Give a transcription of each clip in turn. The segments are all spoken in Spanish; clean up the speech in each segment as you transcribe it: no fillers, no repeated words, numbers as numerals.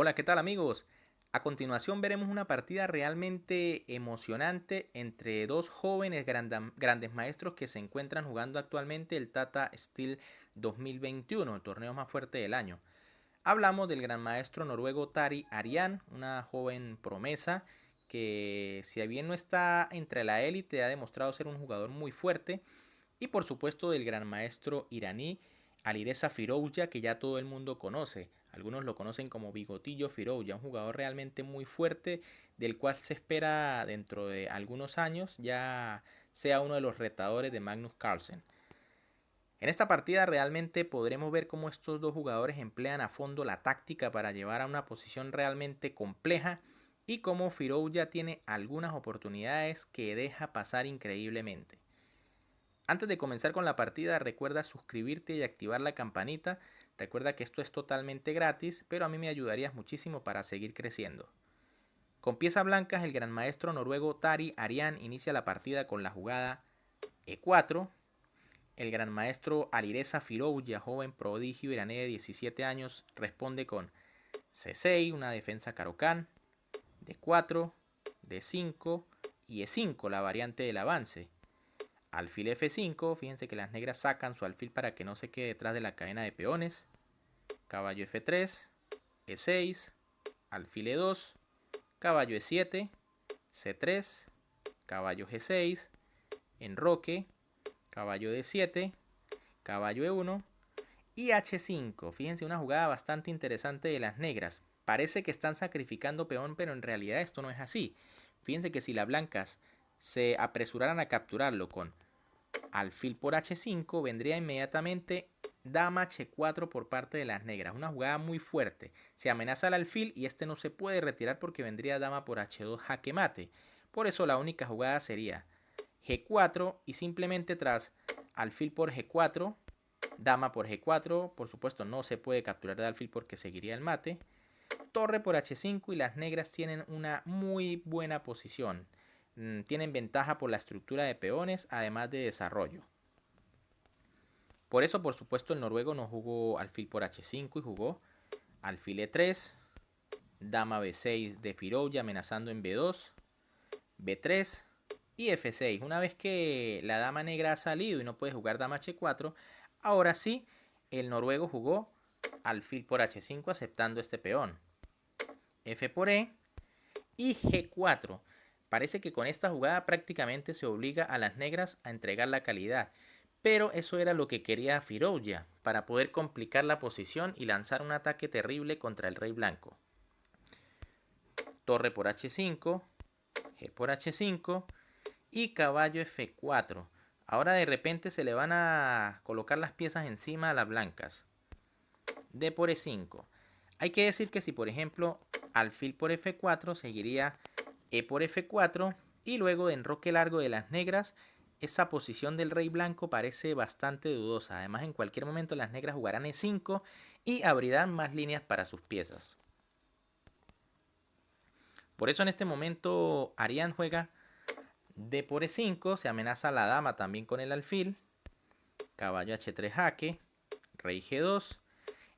Hola, ¿qué tal amigos? A continuación veremos una partida realmente emocionante entre dos jóvenes grandes maestros que se encuentran jugando actualmente el Tata Steel 2021, el torneo más fuerte del año. Hablamos del gran maestro noruego Tari Arian, una joven promesa que si bien no está entre la élite ha demostrado ser un jugador muy fuerte, y por supuesto del gran maestro iraní Alireza Firouzja, que ya todo el mundo conoce. Algunos lo conocen como Bigotillo Firouzja, un jugador realmente muy fuerte del cual se espera dentro de algunos años ya sea uno de los retadores de Magnus Carlsen. En esta partida realmente podremos ver cómo estos dos jugadores emplean a fondo la táctica para llevar a una posición realmente compleja y cómo Firouzja tiene algunas oportunidades que deja pasar increíblemente. Antes de comenzar con la partida, recuerda suscribirte y activar la campanita. Recuerda que esto es totalmente gratis, pero a mí me ayudarías muchísimo para seguir creciendo. Con piezas blancas, el gran maestro noruego Tari Arian inicia la partida con la jugada E4. El gran maestro Alireza Firouzja, joven prodigio iraní de 17 años, responde con C6, una defensa Caro-Kann, D4, D5 y E5, la variante del avance. Alfil F5, fíjense que las negras sacan su alfil para que no se quede detrás de la cadena de peones. Caballo F3, E6, alfil E2, caballo E7, C3, caballo G6, enroque, caballo D7, caballo E1 y H5. Fíjense una jugada bastante interesante de las negras. Parece que están sacrificando peón, pero en realidad esto no es así. Fíjense que si las blancas se apresuraran a capturarlo con alfil por H5, vendría inmediatamente dama H4 por parte de las negras. Una jugada muy fuerte. Se amenaza el alfil y este no se puede retirar porque vendría dama por H2 jaque mate. Por eso la única jugada sería G4 y simplemente tras alfil por G4, dama por G4, por supuesto no se puede capturar de alfil porque seguiría el mate. Torre por H5 y las negras tienen una muy buena posición. Tienen ventaja por la estructura de peones, además de desarrollo. Por eso, por supuesto, el noruego no jugó alfil por H5 y jugó alfil E3, dama B6 de Firouzja amenazando en B2, B3 y F6. Una vez que la dama negra ha salido y no puede jugar dama H4, ahora sí, el noruego jugó alfil por H5 aceptando este peón. F por E y G4. Parece que con esta jugada prácticamente se obliga a las negras a entregar la calidad. Pero eso era lo que quería Firouzja, para poder complicar la posición y lanzar un ataque terrible contra el rey blanco. Torre por H5, G por H5 y caballo F4. Ahora de repente se le van a colocar las piezas encima a las blancas. D por E5. Hay que decir que si por ejemplo alfil por F4 seguiría E por F4 y luego de enroque largo de las negras, esa posición del rey blanco parece bastante dudosa. Además, en cualquier momento las negras jugarán E5 y abrirán más líneas para sus piezas. Por eso en este momento Arián juega D por E5, se amenaza a la dama también con el alfil, caballo H3 jaque, rey G2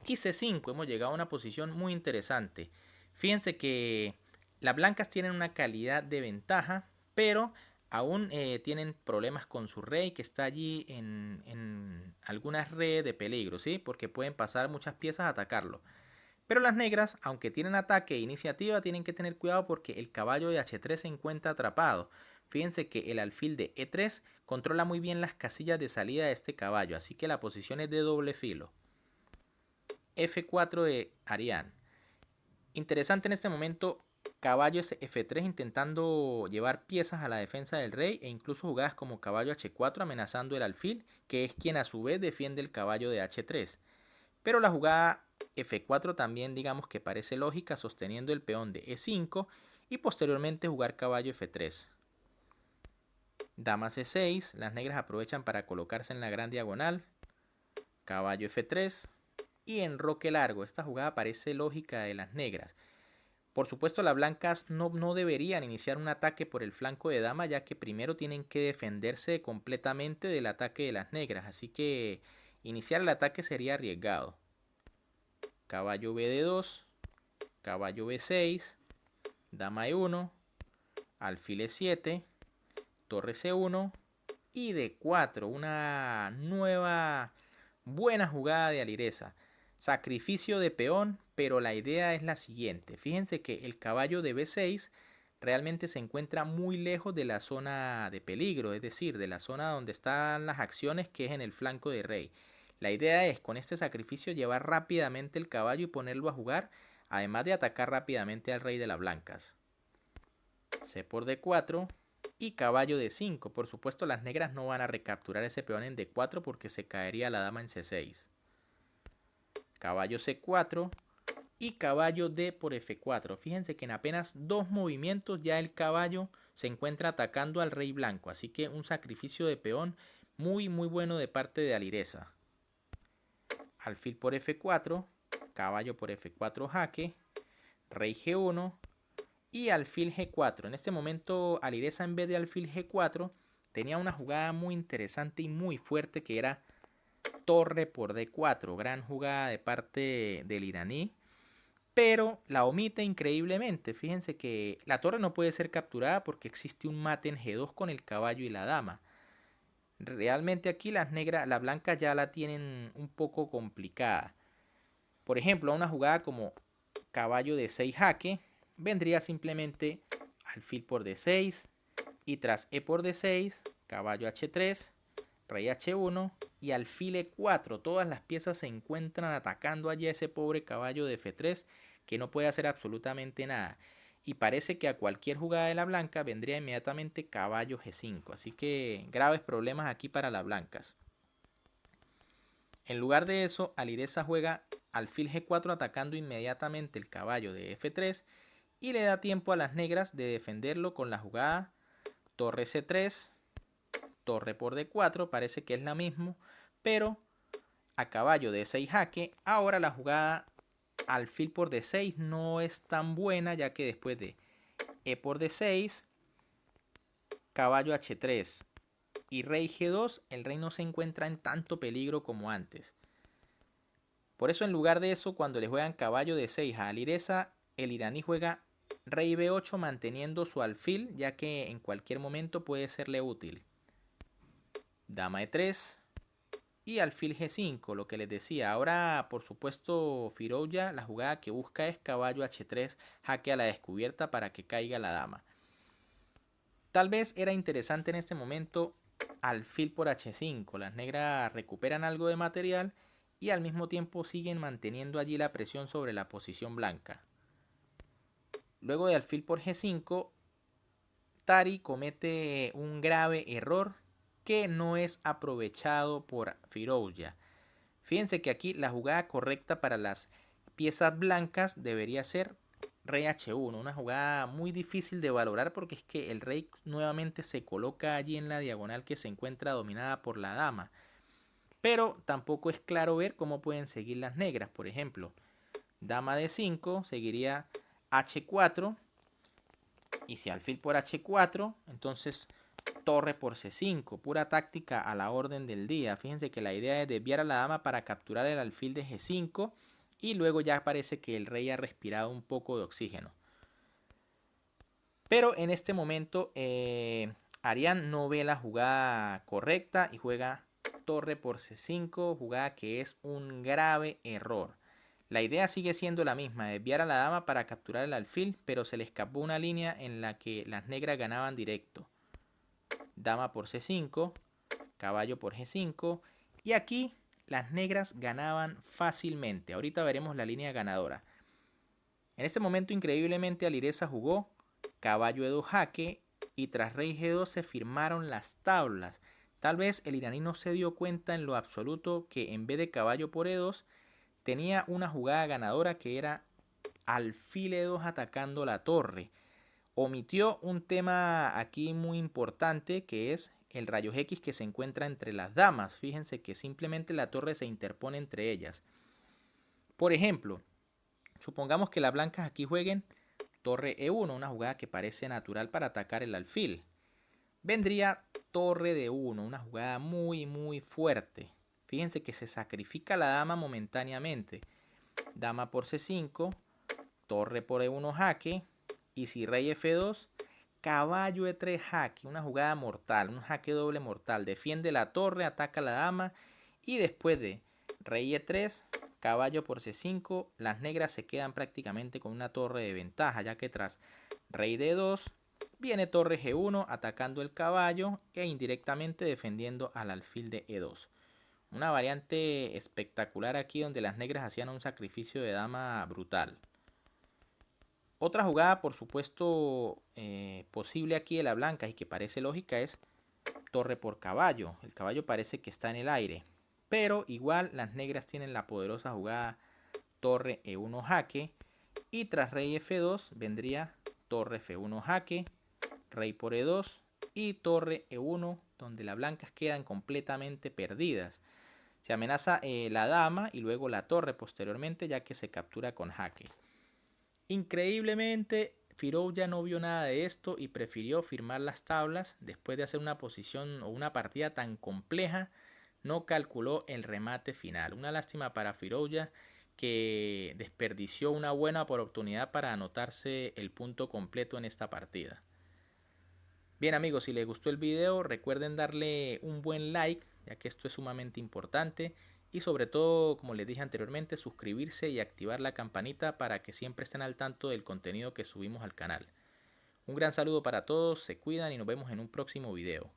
y C5. Hemos llegado a una posición muy interesante. Fíjense que las blancas tienen una calidad de ventaja, pero aún tienen problemas con su rey que está allí en algunas redes de peligro, ¿sí? Porque pueden pasar muchas piezas a atacarlo. Pero las negras, aunque tienen ataque e iniciativa, tienen que tener cuidado porque el caballo de H3 se encuentra atrapado. Fíjense que el alfil de E3 controla muy bien las casillas de salida de este caballo, así que la posición es de doble filo. F4 de Arián. Interesante en este momento, caballo F3 intentando llevar piezas a la defensa del rey e incluso jugadas como caballo H4 amenazando el alfil, que es quien a su vez defiende el caballo de H3. Pero la jugada F4 también digamos que parece lógica sosteniendo el peón de E5 y posteriormente jugar caballo F3. Dama C6, las negras aprovechan para colocarse en la gran diagonal. Caballo F3 y enroque largo. Esta jugada parece lógica de las negras. Por supuesto, las blancas no deberían iniciar un ataque por el flanco de dama, ya que primero tienen que defenderse completamente del ataque de las negras. Así que iniciar el ataque sería arriesgado. Caballo B de 2, caballo B6, dama E1, alfil E7, torre C1 y D4. Una nueva buena jugada de Alireza. Sacrificio de peón, pero la idea es la siguiente. Fíjense que el caballo de B6 realmente se encuentra muy lejos de la zona de peligro, es decir, de la zona donde están las acciones, que es en el flanco de rey. La idea es con este sacrificio llevar rápidamente el caballo y ponerlo a jugar, además de atacar rápidamente al rey de las blancas. C por D4 y caballo D5. Por supuesto, las negras no van a recapturar ese peón en D4 porque se caería la dama en C6. Caballo C4 y caballo D por F4. Fíjense que en apenas 2 movimientos ya el caballo se encuentra atacando al rey blanco. Así que un sacrificio de peón muy bueno de parte de Alireza. Alfil por F4, caballo por F4 jaque, rey G1 y alfil G4. En este momento Alireza, en vez de alfil G4, tenía una jugada muy interesante y muy fuerte, que era torre por D4. Gran jugada de parte del iraní, pero la omite increíblemente. Fíjense que la torre no puede ser capturada porque existe un mate en G2 con el caballo y la dama. Realmente aquí las blancas ya la tienen un poco complicada. Por ejemplo, una jugada como caballo de 6 jaque vendría simplemente alfil por D6 y tras E por D6, caballo H3, rey H1 y alfil E4. Todas las piezas se encuentran atacando allí a ese pobre caballo de F3 que no puede hacer absolutamente nada. Y parece que a cualquier jugada de la blanca vendría inmediatamente caballo G5. Así que graves problemas aquí para las blancas. En lugar de eso, Alireza juega alfil G4 atacando inmediatamente el caballo de F3 y le da tiempo a las negras de defenderlo con la jugada torre C3, torre por D4, parece que es la misma, pero a caballo de 6 jaque. Ahora la jugada alfil por D6 no es tan buena, ya que después de E por D6, caballo H3 y rey G2, el rey no se encuentra en tanto peligro como antes. Por eso, en lugar de eso, cuando le juegan caballo de 6 a Alireza, el iraní juega rey B8 manteniendo su alfil, ya que en cualquier momento puede serle útil. Dama E3 y alfil G5, lo que les decía. Ahora, por supuesto, Firouzja, la jugada que busca es caballo H3, jaque a la descubierta para que caiga la dama. Tal vez era interesante en este momento alfil por H5. Las negras recuperan algo de material y al mismo tiempo siguen manteniendo allí la presión sobre la posición blanca. Luego de alfil por G5, Tari comete un grave error que no es aprovechado por Firouzja. Fíjense que aquí la jugada correcta para las piezas blancas debería ser rey H1, una jugada muy difícil de valorar porque es que el rey nuevamente se coloca allí en la diagonal que se encuentra dominada por la dama. Pero tampoco es claro ver cómo pueden seguir las negras. Por ejemplo, dama D5 seguiría H4 y si alfil por H4, entonces torre por C5, pura táctica a la orden del día. Fíjense que la idea es desviar a la dama para capturar el alfil de G5 y luego ya parece que el rey ha respirado un poco de oxígeno. Pero en este momento Ariane no ve la jugada correcta y juega torre por C5, jugada que es un grave error. La idea sigue siendo la misma, desviar a la dama para capturar el alfil, pero se le escapó una línea en la que las negras ganaban directo. Dama por C5, caballo por G5 y aquí las negras ganaban fácilmente. Ahorita veremos la línea ganadora. En este momento increíblemente Alireza jugó caballo E2 jaque y tras rey G2 se firmaron las tablas. Tal vez el iraní no se dio cuenta en lo absoluto que en vez de caballo por E2 tenía una jugada ganadora que era alfil E2 atacando la torre. Omitió un tema aquí muy importante que es el rayos X que se encuentra entre las damas. Fíjense que simplemente la torre se interpone entre ellas. Por ejemplo, supongamos que las blancas aquí jueguen torre E1, una jugada que parece natural para atacar el alfil. Vendría torre D1, una jugada muy fuerte. Fíjense que se sacrifica la dama momentáneamente. Dama por C5, torre por E1 jaque. Y si rey F2, caballo E3 jaque. Una jugada mortal, un jaque doble mortal. Defiende la torre, ataca la dama. Y después de rey E3, caballo por C5, las negras se quedan prácticamente con una torre de ventaja, ya que tras rey D2 viene torre G1 atacando el caballo e indirectamente defendiendo al alfil de E2. Una variante espectacular aquí donde las negras hacían un sacrificio de dama brutal. Otra jugada, por supuesto, posible aquí de la blanca y que parece lógica es torre por caballo. El caballo parece que está en el aire. Pero igual las negras tienen la poderosa jugada torre E1 jaque. Y tras rey F2 vendría torre F1 jaque, rey por E2 y torre E1, donde las blancas quedan completamente perdidas. Se amenaza la dama y luego la torre posteriormente, ya que se captura con jaque. Increíblemente, Firouzja no vio nada de esto y prefirió firmar las tablas. Después de hacer una posición o una partida tan compleja, no calculó el remate final. Una lástima para Firouzja, que desperdició una buena oportunidad para anotarse el punto completo en esta partida. Bien amigos, si les gustó el video recuerden darle un buen like, ya que esto es sumamente importante. Y sobre todo, como les dije anteriormente, suscribirse y activar la campanita para que siempre estén al tanto del contenido que subimos al canal. Un gran saludo para todos, se cuidan y nos vemos en un próximo video.